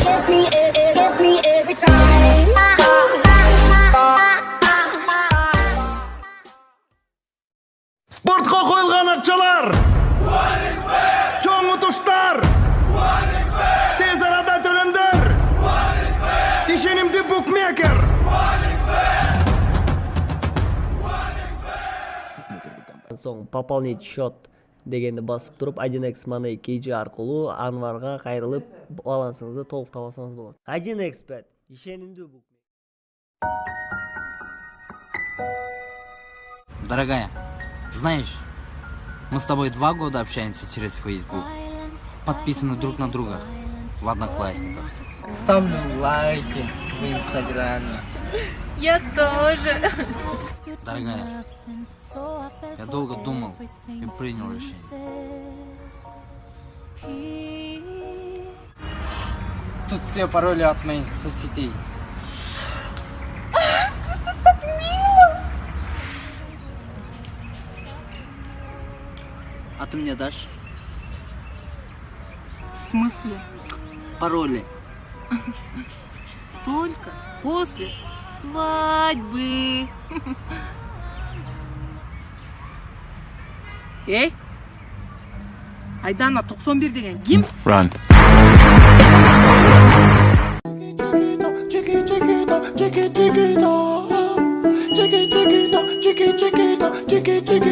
Gets me every time. Спортқа қойылған ақшалар, чоң ұтыштар, тез арада төлемдер, ишенимді букмекер. Соң пополнить счет дегенді басып тұрып 1x Money KG арқылы Анварға қайрылып балансыңызды толық табасаңыз болады. 1x Bet ишенимді букмекер. Дорогая, знаешь, мы с тобой 2 года общаемся через Facebook, подписаны друг на друга в Одноклассниках. Ставлю лайки в Инстаграме. Я тоже. Дорогая, я долго думал и принял решение. Тут все пароли от моих соцсетей. А ты мне дашь В смысле? пароли? Только после свадьбы. Эй, Айдана 91 деген ким? Chiquita, chiquita, chiquita, chiquita, chiquita, chiquita, chiquita,